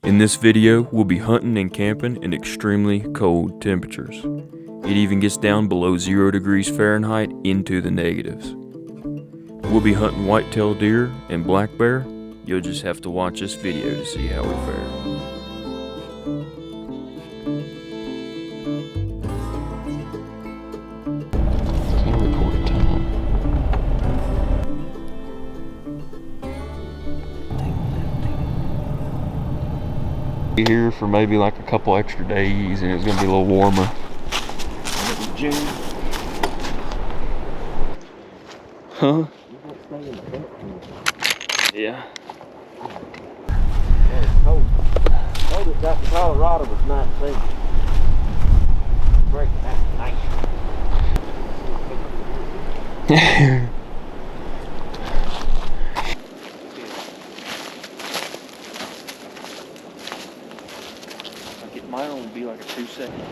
In this video, we'll be hunting and camping in extremely cold temperatures. It even gets down below 0 degrees Fahrenheit into the negatives. We'll be hunting whitetail deer and black bear. You'll just have to watch this video to see how we fare. Be here for maybe like a couple extra days and it's gonna be a little warmer. June. Huh? Yeah. Coldest out in Colorado was 19. Breaking that night. Mine will be like a 2-second.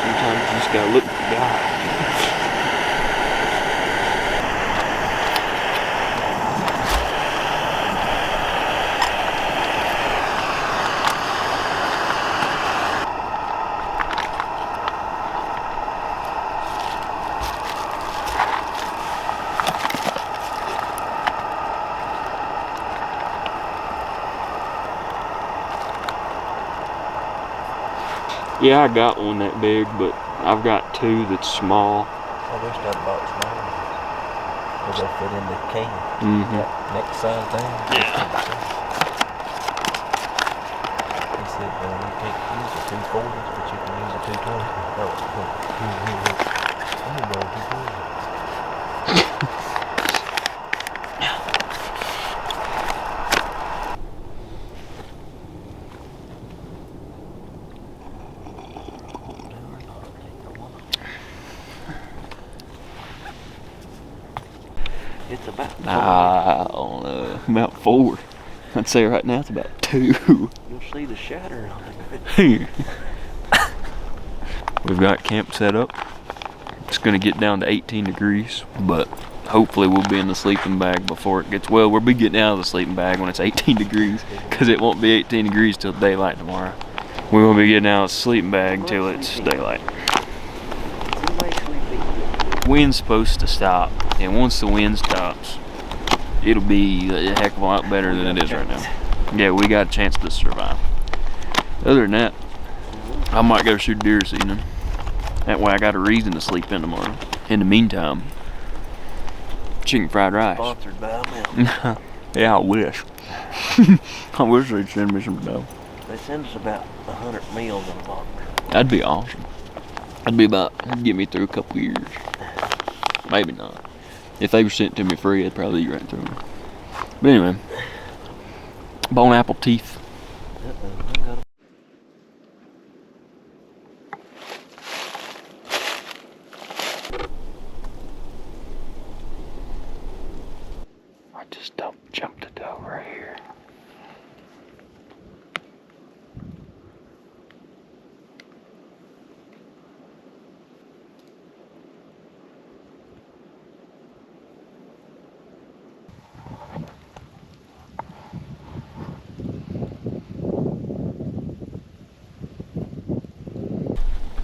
Sometimes you just gotta look at the guy. Yeah, I got one that big, but I've got two that's small. I wish I'd bought small ones. Because they fit in the can. Mm-hmm. Next size thing. Yeah. He said, you can't use the 240s, but you can use the 220. Oh, I'm going to 240. It's about 4. I don't know. About 4. I'd say right now it's about 2. You'll see the shatter on it. We've got camp set up. It's gonna get down to 18 degrees, but hopefully we'll be in the sleeping bag before it gets, well, we'll be getting out of the sleeping bag when it's 18 degrees, because it won't be 18 degrees till daylight tomorrow. We won't be getting out of the sleeping bag till it's daylight. Wind's supposed to stop, and once the wind stops, it'll be a heck of a lot better than it is right now. Yeah, we got a chance to survive. Other than that, I might go shoot deer this evening. That way I got a reason to sleep in tomorrow. In the meantime, chicken fried rice. Sponsored by them. Yeah, I wish. I wish they'd send me some dough. They send us about 100 meals in a box. That'd be awesome. That'd be about, that'd get me through a couple years. Maybe not. If they were sent to me free, I'd probably eat right through them. But anyway, bone apple teeth.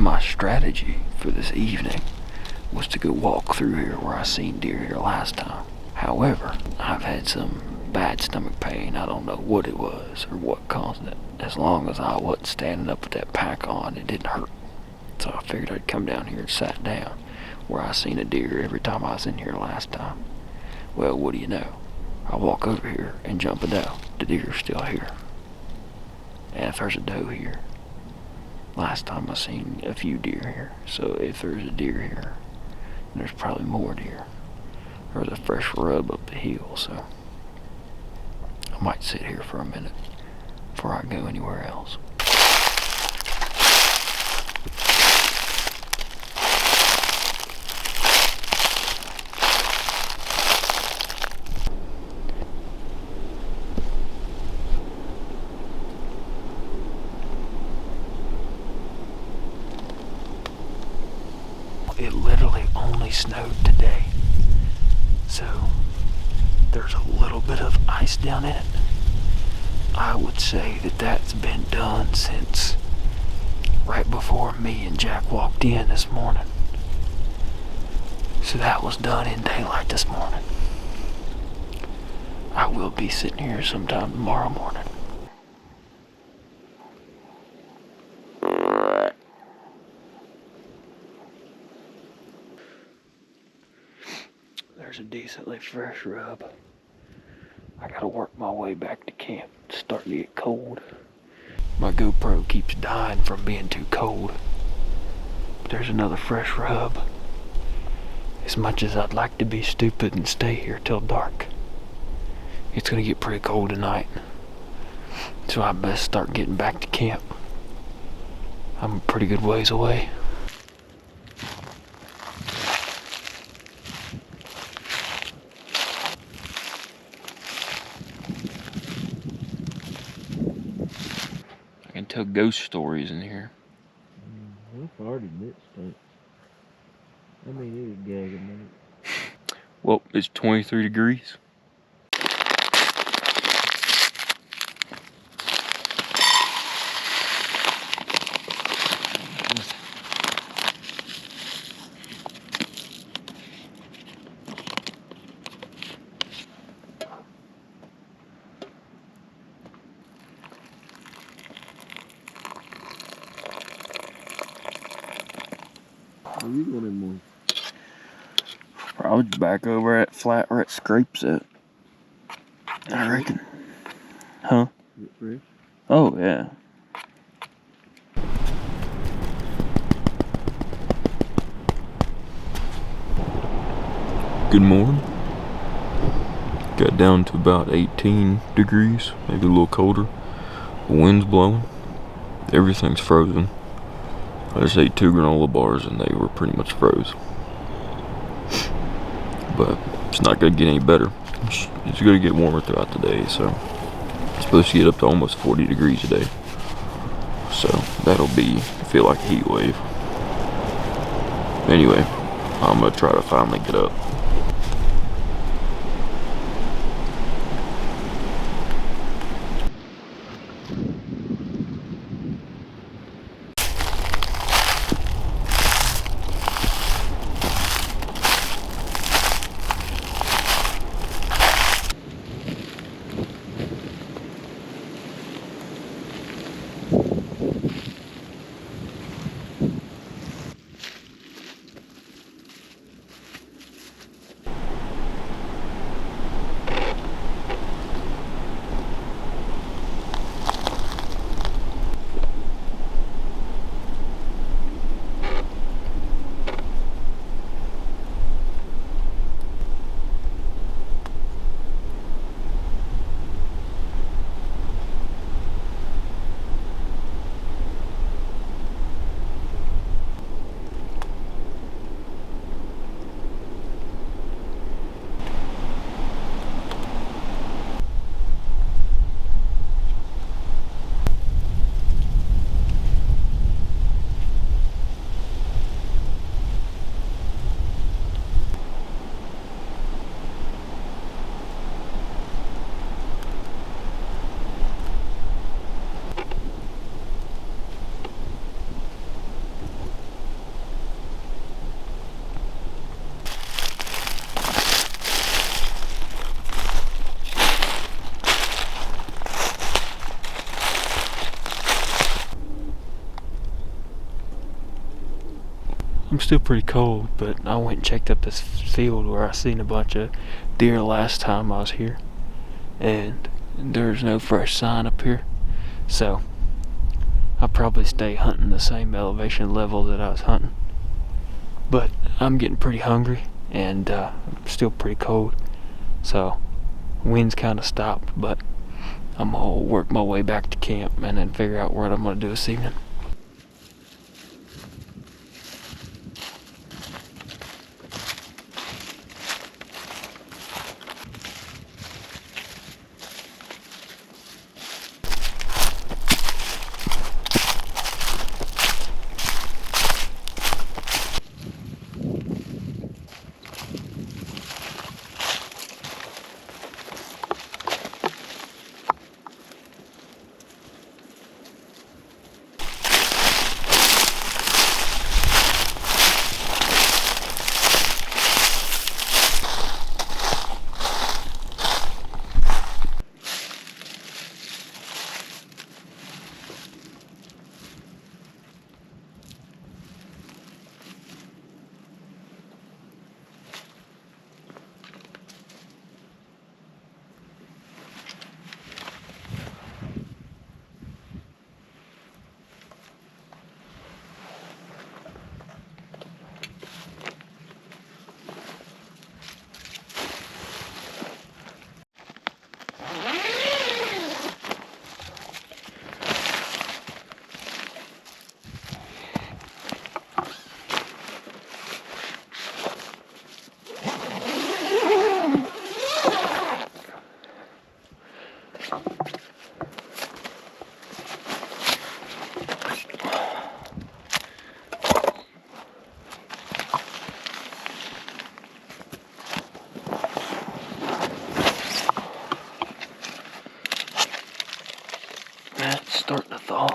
my strategy for this evening was to go walk through here where I seen deer here last time. However, I've had some bad stomach pain. I don't know what it was or what caused it. As long as I wasn't standing up with that pack on, it didn't hurt. So I figured I'd come down here and sat down where I seen a deer every time I was in here last time. Well, what do you know? I walk over here and jump a doe. The deer's still here. And if there's a doe here, last time I seen a few deer here. So if there's a deer here, there's probably more deer. There's a fresh rub up the hill, so I might sit here for a minute before I go anywhere else. It literally only snowed today, so there's a little bit of ice down in it. I would say that that's been done since right before me and Jack walked in this morning. So that was done in daylight this morning. I will be sitting here sometime tomorrow morning. There's a decently fresh rub. I gotta work my way back to camp. It's starting to get cold. My GoPro keeps dying from being too cold. But there's another fresh rub. As much as I'd like to be stupid and stay here till dark, it's gonna get pretty cold tonight. So I best start getting back to camp. I'm a pretty good ways away. I can tell ghost stories in here. I farted that stunk. I mean, it was gagging, man. Well, it's 23 degrees. Where you going in more? Probably back over at flat where it scrapes at. I reckon. Huh? Is it fresh? Oh, yeah. Good morning. Got down to about 18 degrees, maybe a little colder. The wind's blowing. Everything's frozen. I just ate 2 granola bars and they were pretty much froze. But it's not gonna get any better. It's gonna get warmer throughout the day, so it's supposed to get up to almost 40 degrees a day. So that'll feel like a heat wave. Anyway, I'm gonna try to finally get up. I'm still pretty cold, but I went and checked up this field where I seen a bunch of deer last time I was here, and there's no fresh sign up here, so I'll probably stay hunting the same elevation level that I was hunting. But I'm getting pretty hungry, and I'm still pretty cold, so wind's kind of stopped, but I'm gonna work my way back to camp and then figure out what I'm gonna do this evening. It's starting to thaw.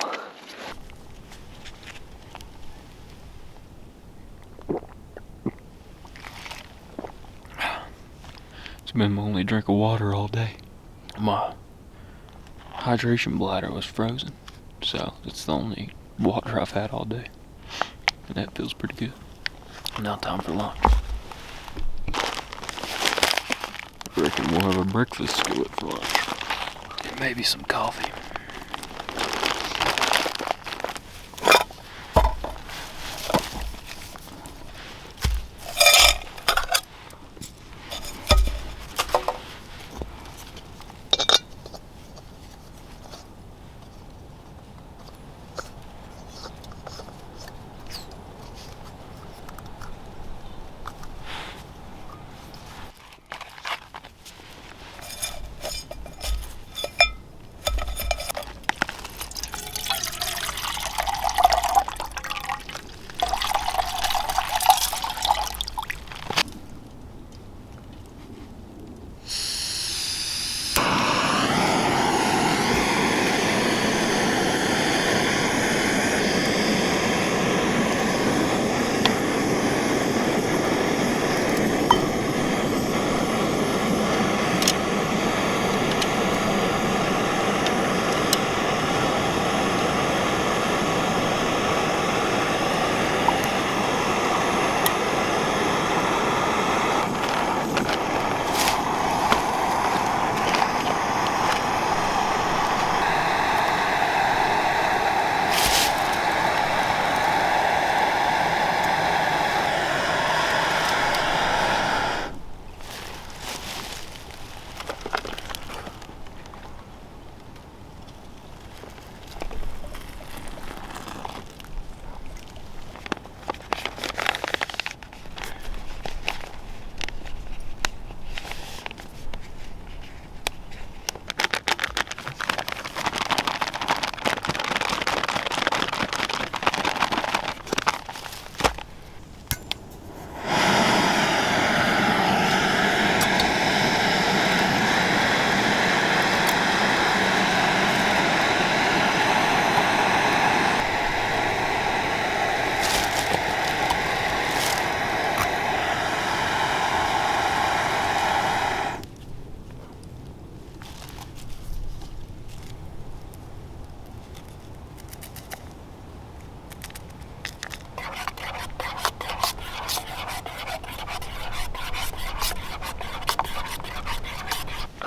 It's been my only drink of water all day. My hydration bladder was frozen, so it's the only water I've had all day. And that feels pretty good. Now time for lunch. I reckon we'll have a breakfast skillet for lunch. And maybe some coffee.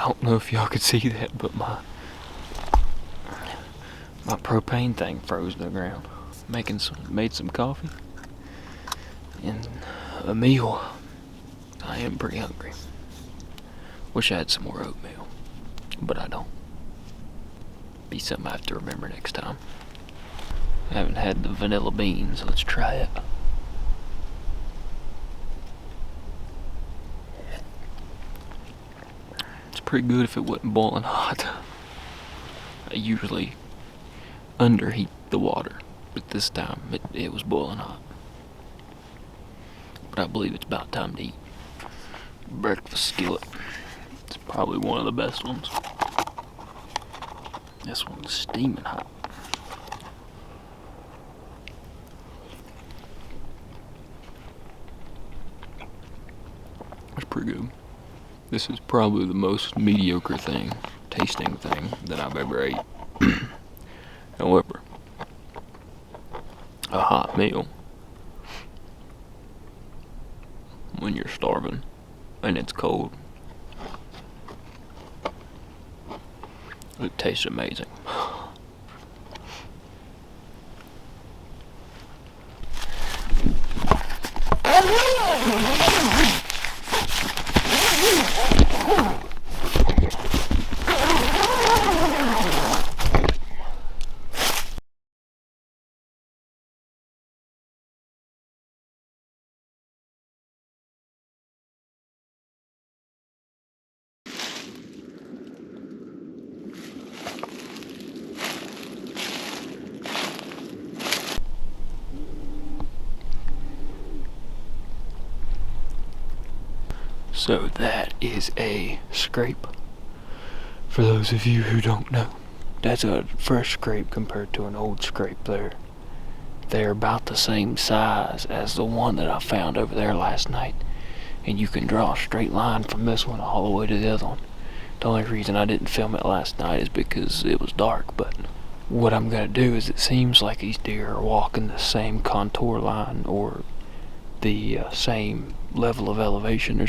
don't know if y'all could see that, but my propane thing froze to the ground. Made some coffee and a meal. I am pretty hungry. Wish I had some more oatmeal, but I don't. Be something I have to remember next time. I haven't had the vanilla beans. Let's try it. It's pretty good if it wasn't boiling hot. I usually underheat the water, but this time it was boiling hot. But I believe it's about time to eat. Breakfast skillet. It's probably one of the best ones. This one's steaming hot. It's pretty good. This is probably the most mediocre tasting thing that I've ever ate. However, a hot meal when you're starving and it's cold, it tastes amazing. So that is a scrape. For those of you who don't know, that's a fresh scrape compared to an old scrape there. They're about the same size as the one that I found over there last night. And you can draw a straight line from this one all the way to the other one. The only reason I didn't film it last night is because it was dark, but what I'm gonna do is, it seems like these deer are walking the same contour line or the same level of elevation.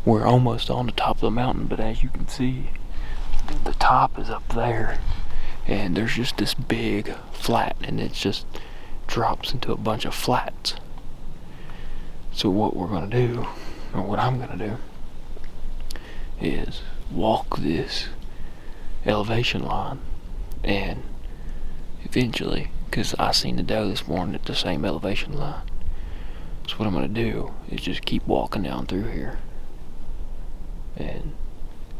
We're almost on the top of the mountain, but as you can see, the top is up there, and there's just this big flat, and it just drops into a bunch of flats. So what we're gonna do, or what I'm gonna do, is walk this elevation line, and eventually, because I seen the doe this morning at the same elevation line, so what I'm gonna do is just keep walking down through here, and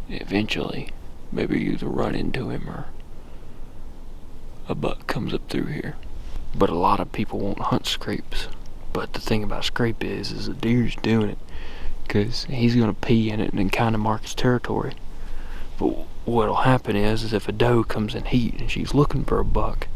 eventually maybe either run into him or a buck comes up through here. But a lot of people won't hunt scrapes, but the thing about scrape is the deer's doing it because he's gonna pee in it and then kind of mark his territory. But what'll happen is if a doe comes in heat and she's looking for a buck,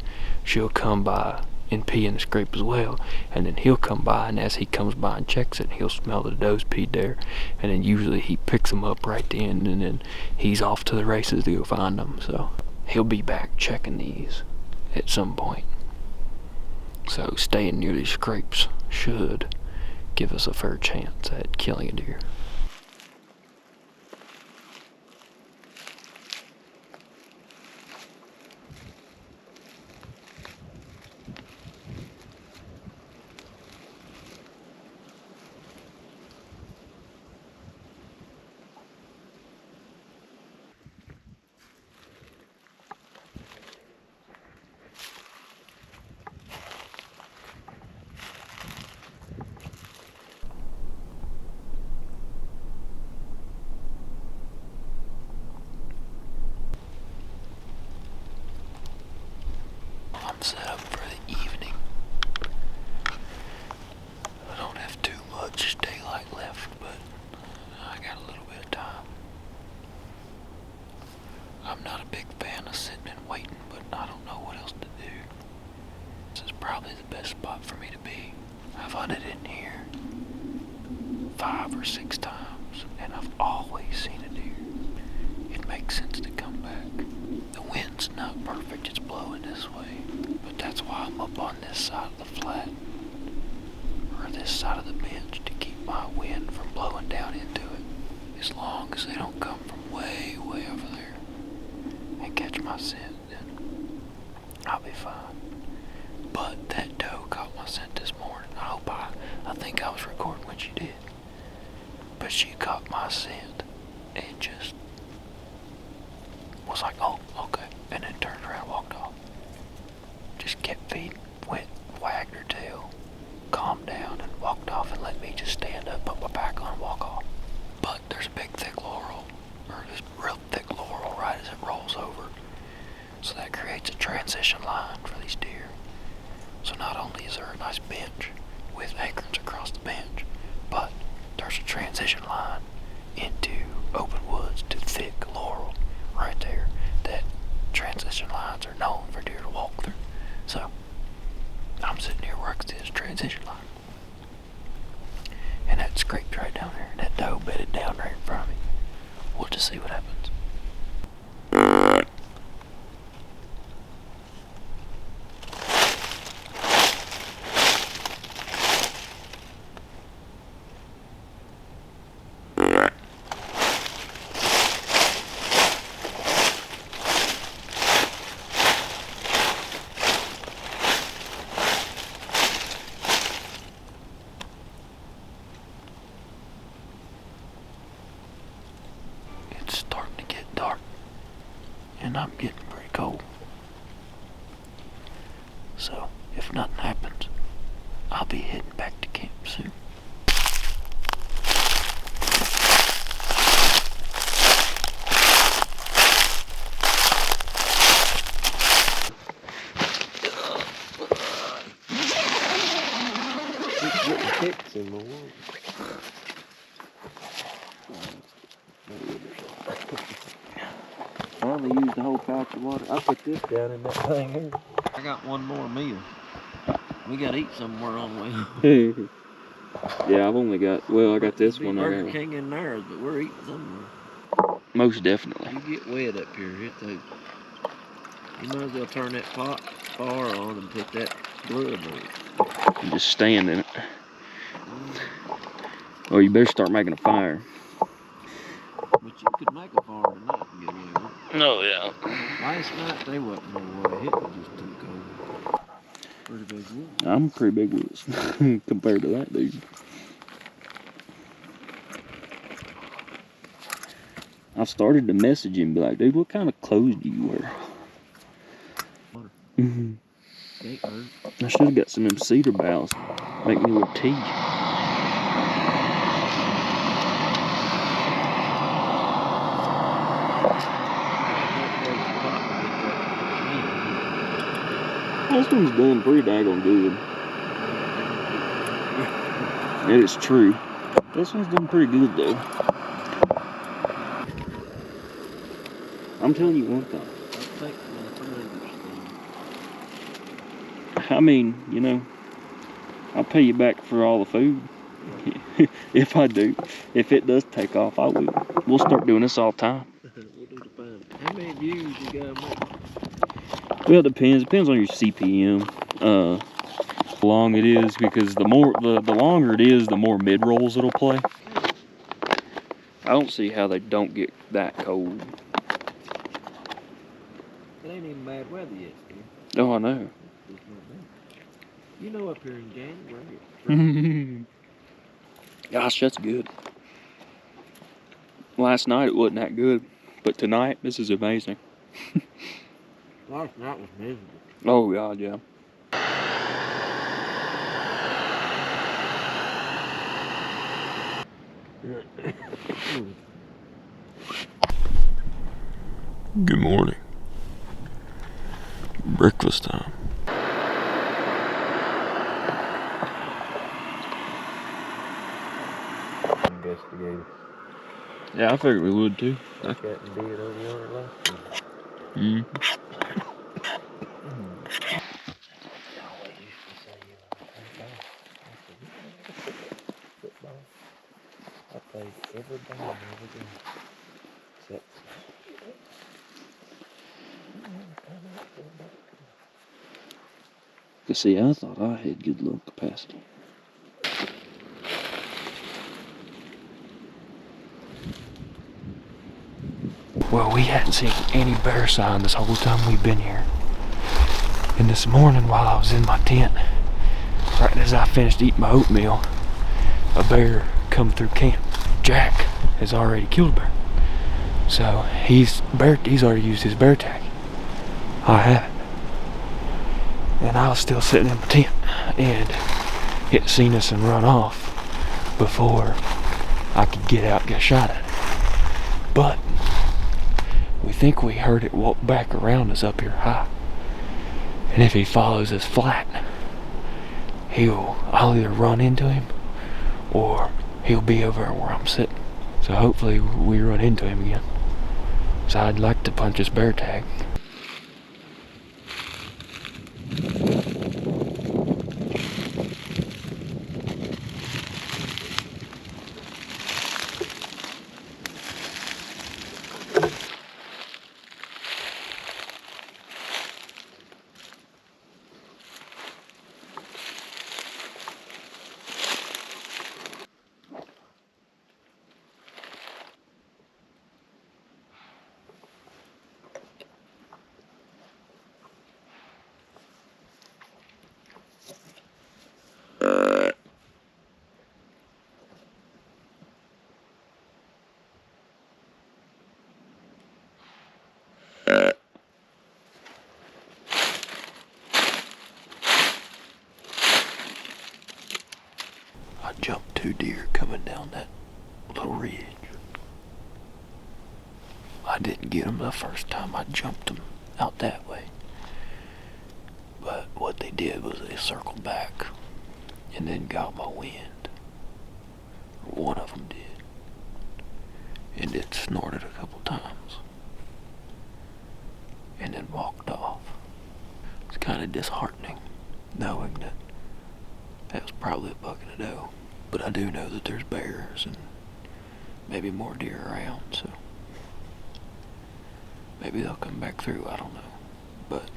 she'll come by and pee in the scrape as well, and then he'll come by, and as he comes by and checks it, he'll smell the doe's peed there, and then usually he picks them up right then, and then he's off to the races to go find them. So he'll be back checking these at some point. So staying near these scrapes should give us a fair chance at killing a deer. I'm set up for the evening. I don't have too much daylight left, but I got a little bit of time. I'm not a big fan of sitting and waiting, but I don't know what else to do. This is probably the best spot for me to be. I've hunted in here 5 or 6 times, and I've always seen a deer. It makes sense to come back. The wind's not perfect, it's blowing this way, but that's why I'm up on this side of the flat, or this side of the bench, to keep my wind from blowing down into it. As long as they don't come from way my scent, then I'll be fine. But that doe caught my scent this morning. I think I was recording when she did. But she caught my scent and just was like, oh, okay. And then turned around and walked off. Just kept feeding, wagged her tail, calmed down, and walked off and let me just stand up, put my back on, and walk off. But there's a big thick laurel, or this real thick laurel right as it rolls over. So that creates a transition line for these deer. So not only is there a nice bench with acorns across the bench, but there's a transition line into open woods to thick laurel right there. That transition lines are known for deer to walk through. So I'm sitting here where I can see this transition line. And that scraped right down there, and that doe bedded down right in front of me. We'll just see what happens. It's starting to get dark, and I'm getting pretty cold. So, if nothing happens, I'll be heading back to camp soon. Keep getting ticks in the water. I only used the whole pouch of water. I put this down in that thing here. I got one more meal. We gotta eat somewhere on the way. Yeah, I've only got, I got this one. Burger King and theirs, but we're eating somewhere. Most definitely. You get wet up here, you might as well turn that pot fire on and put that blood on it. And just stand in it. Or you better start making a fire. But you could make a fire tonight and get away with it. Oh, yeah. Last night they wasn't no way. It was just too cold. Pretty big wood. I'm pretty big woods compared to that dude. I started to message him, be like, dude, what kind of clothes do you wear? Ain't hurt. I should have got some of them cedar boughs. Make me a little tea. This one's done pretty daggone good. It is true. This one's done pretty good though. I'm telling you one thing. I mean, you know, I'll pay you back for all the food. If I do. If it does take off, I will. We'll start doing this all the time. We'll do the fun. How many views you got, mate? Well, it depends. Depends on your CPM. How long it is, because the longer it is, the more mid rolls it'll play. I don't see how they don't get that cold. It ain't even bad weather yet, dude. Oh, I know. You know, up here in January. Gosh, that's good. Last night it wasn't that good, but tonight this is amazing. Last night was miserable. Oh God, yeah. Good morning. Breakfast time. Investigator. Yeah, I figured we would too. Cat and deer on the other last time. Mm. I played every ball every game. Except Cause see, I thought I had good lung capacity. Well, we hadn't seen any bear sign this whole time we've been here. And this morning while I was in my tent, right as I finished eating my oatmeal, a bear come through camp. Jack has already killed a bear. So he's already used his bear tag. I haven't. And I was still sitting in my tent, and it seen us and run off before I could get out and get shot at. But we think we heard it walk back around us up here high. And if he follows us flat, I'll either run into him or he'll be over where I'm sitting. So hopefully we run into him again. So I'd like to punch his bear tag. I jumped 2 deer coming down that little ridge. I didn't get them the first time I jumped them out that way. But what they did was they circled back and then got my wind. One of them did. And it snorted a couple times. And then walked off. It's kind of disheartening knowing that was probably a buck and a doe. But I do know that there's bears and maybe more deer around, so maybe they'll come back through, I don't know. But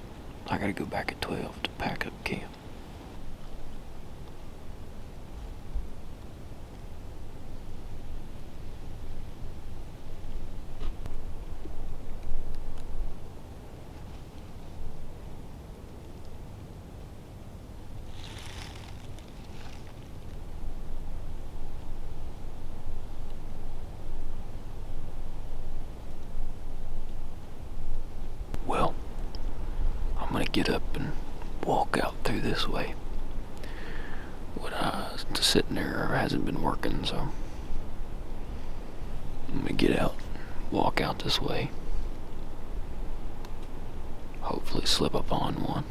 I gotta go back at 12 to pack up camp. Well, I'm gonna get up and walk out through this way. What just sitting there hasn't been working, so I'm gonna get out, walk out this way. Hopefully slip up on one.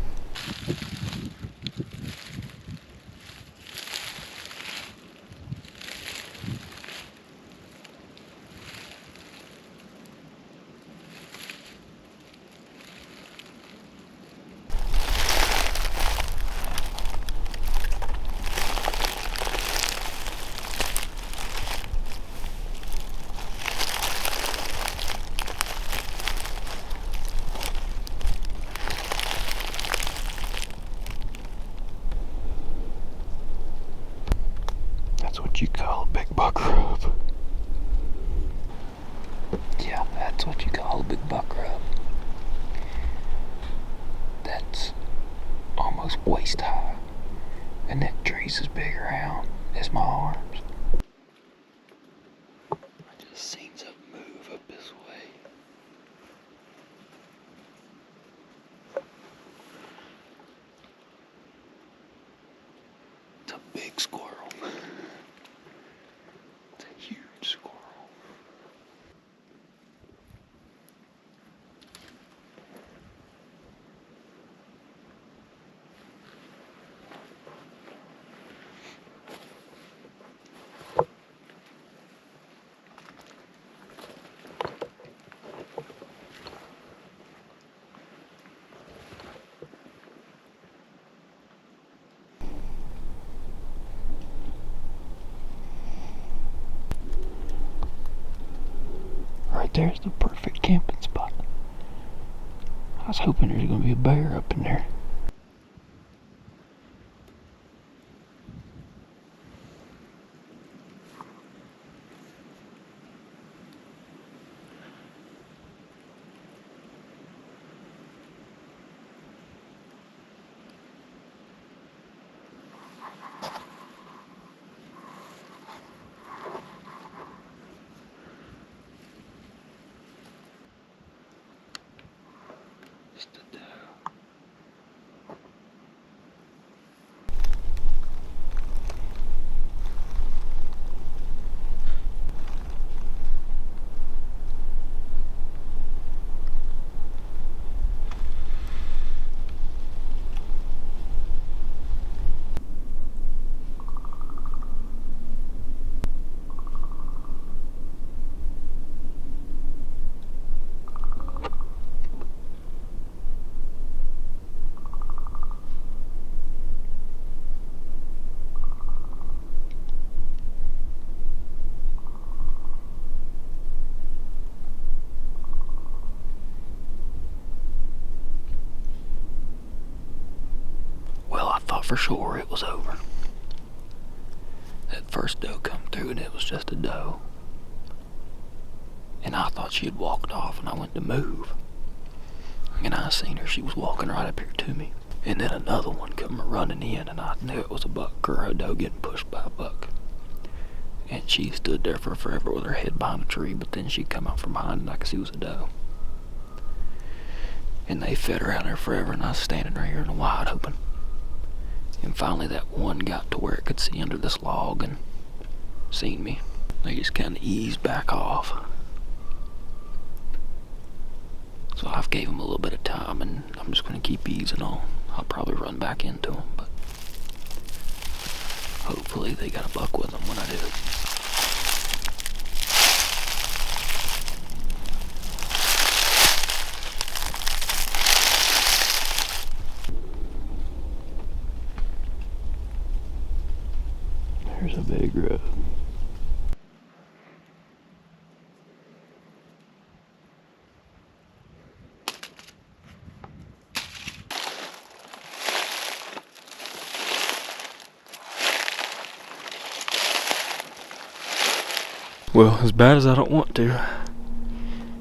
That's what you call a big buck rub. Yeah, that's what you call a big buck rub. That's almost waist high, and that tree's as big around as my arms. I just seen something move up this way. It's a big squirrel. It's a huge squirrel. Right there's the perfect camping spot. I was hoping there's gonna be a bear up in there. for sure it was over. That first doe come through and it was just a doe. And I thought she had walked off and I went to move. And I seen her, she was walking right up here to me. And then another one come running in and I knew it was a buck or a doe getting pushed by a buck. And she stood there for forever with her head behind a tree, but then she come out from behind and I could see it was a doe. And they fed her out there forever and I was standing right here in the wide open. And finally that one got to where it could see under this log and seen me. They just kind of eased back off. So I've gave them a little bit of time and I'm just going to keep easing on. I'll probably run back into them, but hopefully they got a buck with them when I do. There's a big rub. Well, as bad as I don't want to,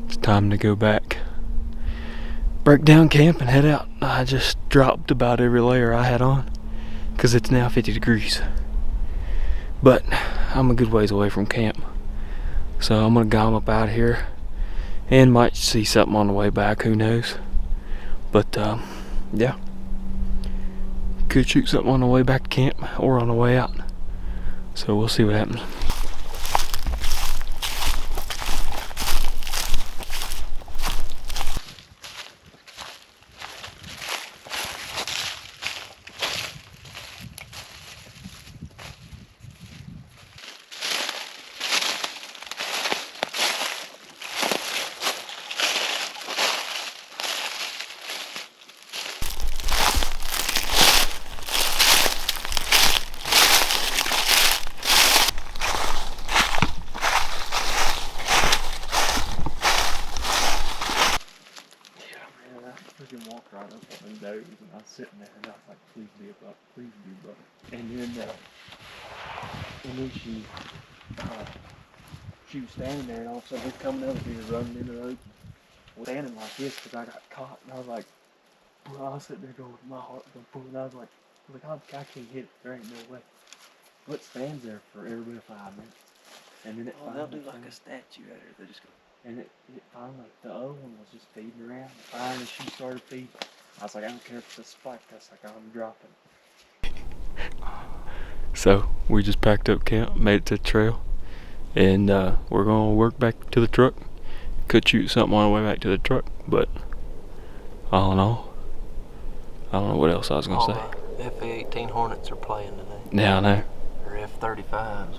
it's time to go back. Break down camp and head out. I just dropped about every layer I had on because it's now 50 degrees. But I'm a good ways away from camp. So I'm gonna gom up out here and might see something on the way back, who knows. But yeah. Could shoot something on the way back to camp or on the way out. So we'll see what happens. Freaking walked right up on the nose and I was sitting there and I was like, please be a buck, please be a buck. And then she was standing there and all of a sudden they're coming over here running into the open. Standing like this because I got caught and I was like, well, I was sitting there going, my heart was going, and I was like, I can't hit it, there ain't no way. Well, it stands there for every bit of 5 minutes. And then it they'll do like a statue out here. They just go. And it finally, the other one was just feeding around. And finally, she started feeding. I was like, I don't care if it's a spike. I was like, I'm dropping. So, we just packed up camp, made it to the trail. And we're going to work back to the truck. Could shoot something on the way back to the truck. But, all in all, I don't know what else I was going to say. F-18 Hornets are playing today. Yeah, I know. Or F-35s.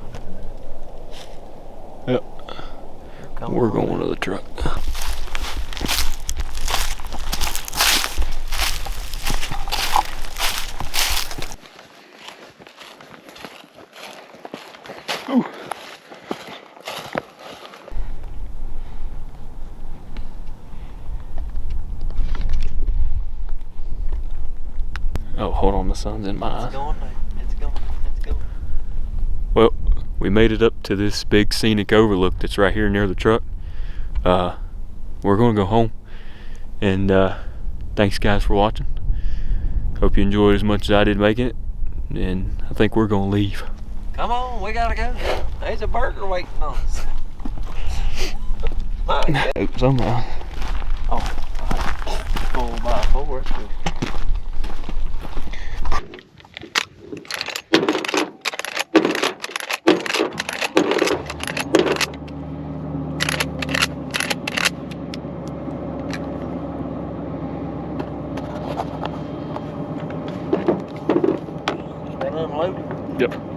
Yep. We're going to the truck. Ooh. Oh, hold on, the sun's in my eyes. It's going now. It's going. It's going. Well, we made it up to this big scenic overlook that's right here near the truck. We're going to go home. And thanks guys for watching. Hope you enjoyed as much as I did making it. And I think we're going to leave. Come on, we gotta go. There's a burger waiting on us. Somehow. Oh, 4x4, that's good. Unloaded? Yep.